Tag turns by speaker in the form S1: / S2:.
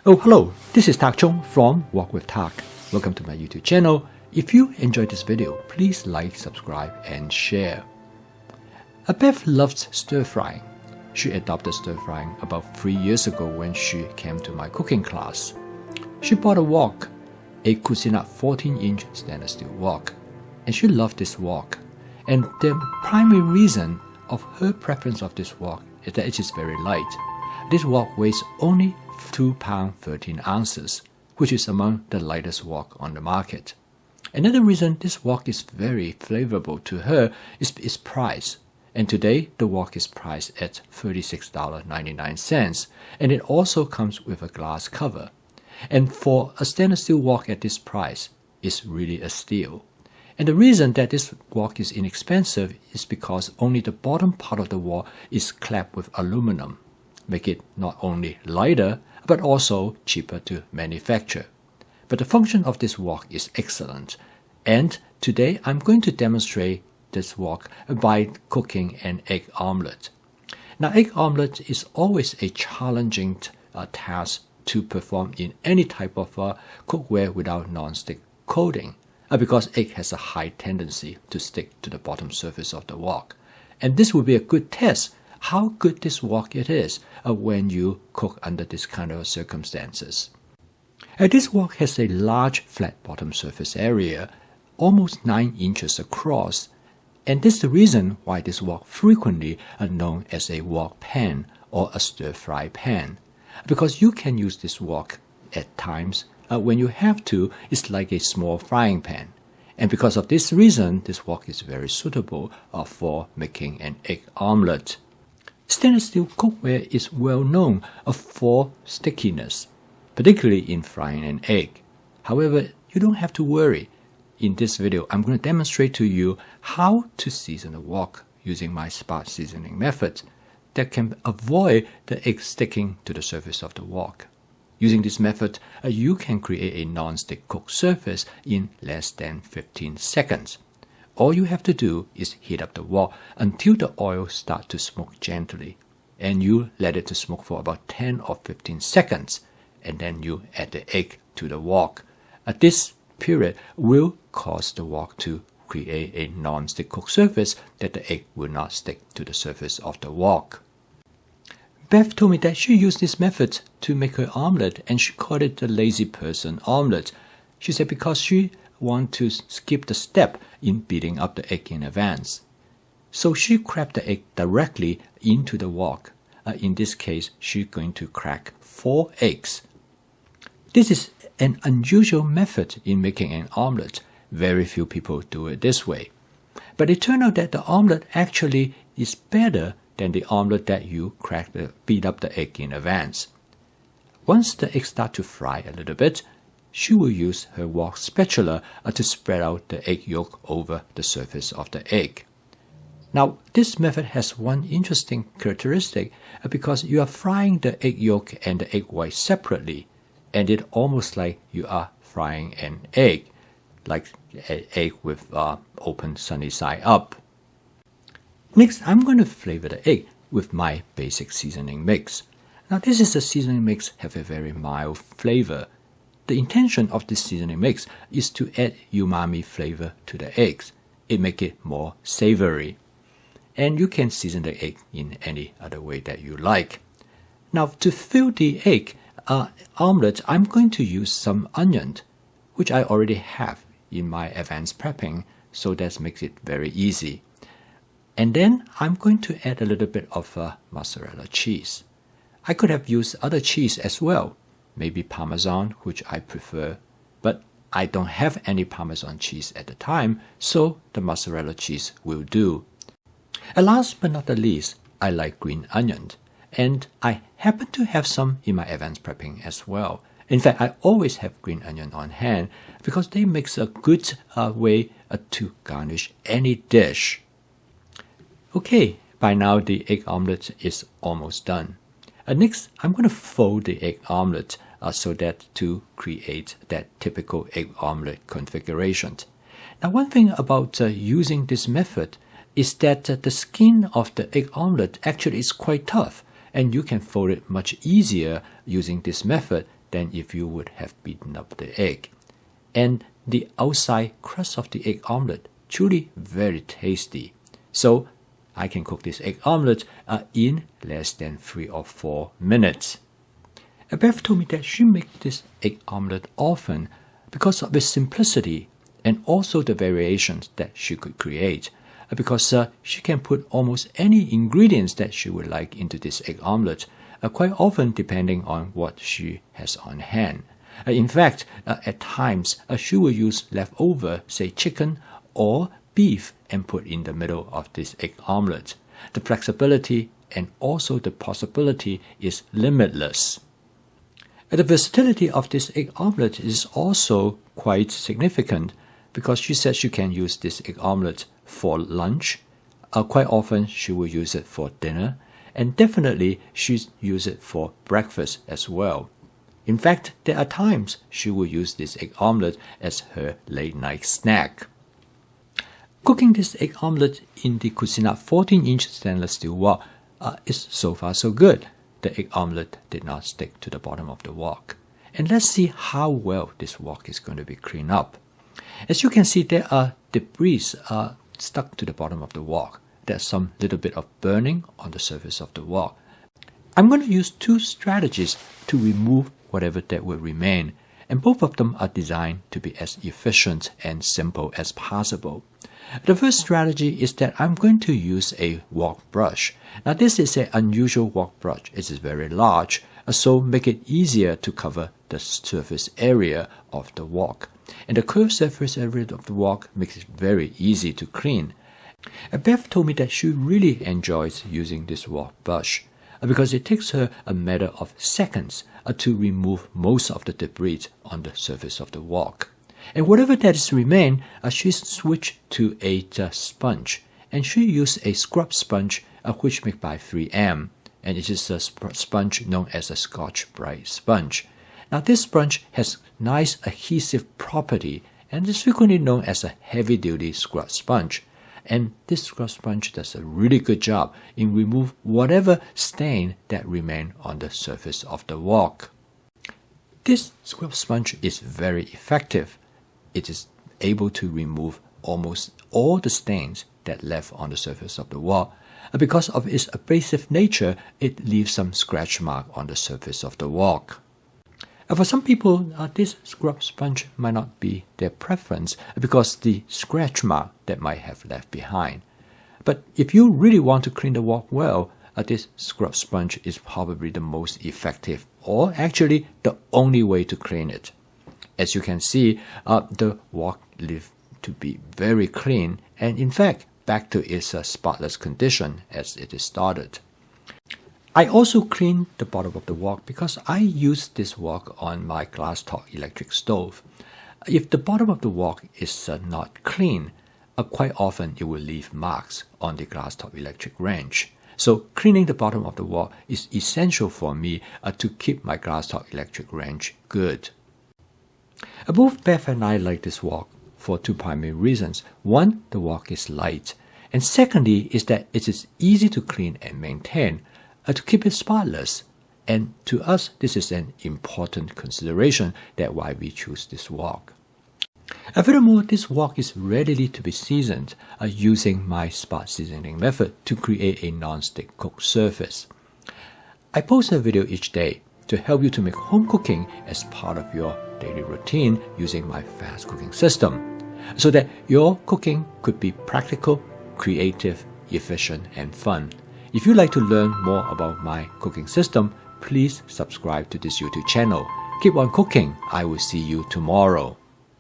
S1: Oh, hello, this is Tak Chung from Wok with Tak. Welcome to my YouTube channel. If you enjoyed this video, please like, subscribe, and share. Beth loves stir-frying. She adopted stir-frying about 3 years ago when she came to my cooking class. She bought a wok, a Cuisinart 14-inch stainless steel wok, and she loved this wok. And the primary reason of her preference of this wok is that it is very light. This wok weighs only 2 pounds 13 ounces, which is among the lightest wok on the market. Another reason this wok is very flavorful to her is its price. And today, the wok is priced at $36.99, and it also comes with a glass cover. And for a stainless steel wok at this price, it's really a steal. And the reason that this wok is inexpensive is because only the bottom part of the wok is clad with aluminum, make it not only lighter, but also cheaper to manufacture. But the function of this wok is excellent. And today, I'm going to demonstrate this wok by cooking an egg omelette. Now, egg omelette is always a challenging task to perform in any type of cookware without non-stick coating, because egg has a high tendency to stick to the bottom surface of the wok. And this will be a good test how good this wok it is when you cook under this kind of circumstances. This wok has a large flat bottom surface area, almost 9 inches across. And this is the reason why this wok frequently are known as a wok pan or a stir-fry pan. Because you can use this wok at times when you have to, it's like a small frying pan. And because of this reason, this wok is very suitable for making an egg omelette. Stainless steel cookware is well known for stickiness, particularly in frying an egg. However, you don't have to worry. In this video, I'm going to demonstrate to you how to season a wok using my spot seasoning method that can avoid the egg sticking to the surface of the wok. Using this method, you can create a non-stick cooked surface in less than 15 seconds. All you have to do is heat up the wok until the oil starts to smoke gently, and you let it to smoke for about 10 or 15 seconds, and then you add the egg to the wok. This period will cause the wok to create a non-stick cooked surface that the egg will not stick to the surface of the wok. Beth told me that she used this method to make her omelette, and she called it the lazy person omelette. She said because she wanted to skip the step in beating up the egg in advance. So she cracked the egg directly into the wok. In this case, she's going to crack 4 eggs. This is an unusual method in making an omelette. Very few people do it this way. But it turned out that the omelette actually is better than the omelette that you beat up the egg in advance. Once the eggs start to fry a little bit, she will use her wok spatula to spread out the egg yolk over the surface of the egg. Now, this method has one interesting characteristic because you are frying the egg yolk and the egg white separately, and it's almost like you are frying an egg, like an egg with open sunny side up. Next, I'm going to flavor the egg with my basic seasoning mix. Now, this is a seasoning mix have a very mild flavor. The intention of this seasoning mix is to add umami flavor to the eggs. It makes it more savory. And you can season the egg in any other way that you like. Now, to fill the egg omelette, I'm going to use some onion, which I already have in my advanced prepping, so that makes it very easy. And then I'm going to add a little bit of mozzarella cheese. I could have used other cheese as well, maybe Parmesan, which I prefer, but I don't have any Parmesan cheese at the time, so the mozzarella cheese will do. And last but not the least, I like green onion, and I happen to have some in my advanced prepping as well. In fact, I always have green onion on hand because they make a good way to garnish any dish. Okay, by now the egg omelette is almost done. Next, I'm going to fold the egg omelette so that to create that typical egg omelette configuration. Now, one thing about using this method is that the skin of the egg omelette actually is quite tough, and you can fold it much easier using this method than if you would have beaten up the egg. And the outside crust of the egg omelette truly very tasty. So I can cook this egg omelette in less than 3 or 4 minutes. Beth told me that she makes this egg omelette often because of its simplicity and also the variations that she could create, because she can put almost any ingredients that she would like into this egg omelette, quite often depending on what she has on hand. In fact, at times she will use leftover, say chicken or beef, and put in the middle of this egg omelette. The flexibility and also the possibility is limitless. The versatility of this egg omelette is also quite significant because she says she can use this egg omelette for lunch. Quite often she will use it for dinner, and definitely she uses it for breakfast as well. In fact, there are times she will use this egg omelette as her late night snack. Cooking this egg omelette in the Cuisinart 14-inch stainless steel wok is so far so good. The egg omelette did not stick to the bottom of the wok. And let's see how well this wok is going to be cleaned up. As you can see, there are debris stuck to the bottom of the wok. There's some little bit of burning on the surface of the wok. I'm going to use 2 strategies to remove whatever that will remain, and both of them are designed to be as efficient and simple as possible. The first strategy is that I'm going to use a wok brush. Now this is an unusual wok brush. It is very large, so make it easier to cover the surface area of the wok. And the curved surface area of the wok makes it very easy to clean. Beth told me that she really enjoys using this wok brush because it takes her a matter of seconds to remove most of the debris on the surface of the wok. And whatever that is remain, she switched to a sponge, and she used a scrub sponge which made by 3M, and it is a sponge known as a Scotch-Brite sponge. Now this sponge has nice adhesive property and is frequently known as a heavy-duty scrub sponge. And this scrub sponge does a really good job in remove whatever stain that remain on the surface of the wok. This scrub sponge is very effective. It is able to remove almost all the stains that left on the surface of the wok. Because of its abrasive nature, it leaves some scratch mark on the surface of the wok. For some people, this scrub sponge might not be their preference because the scratch mark that might have left behind. But if you really want to clean the wok well, this scrub sponge is probably the most effective, or actually the only way to clean it. As you can see, the wok lived to be very clean and in fact back to its spotless condition as it is started. I also cleaned the bottom of the wok because I use this wok on my glass top electric stove. If the bottom of the wok is not clean, quite often it will leave marks on the glass top electric range. So cleaning the bottom of the wok is essential for me to keep my glass top electric range good. Both Beth and I like this wok for 2 primary reasons. One, the wok is light, and secondly is that it is easy to clean and maintain, to keep it spotless. And to us, this is an important consideration that why we choose this wok. Furthermore, this wok is readily to be seasoned using my spot seasoning method to create a non-stick cooked surface. I post a video each day to help you to make home cooking as part of your daily routine using my fast cooking system, so that your cooking could be practical, creative, efficient, and fun. If you'd like to learn more about my cooking system, please subscribe to this YouTube channel. Keep on cooking. I will see you tomorrow.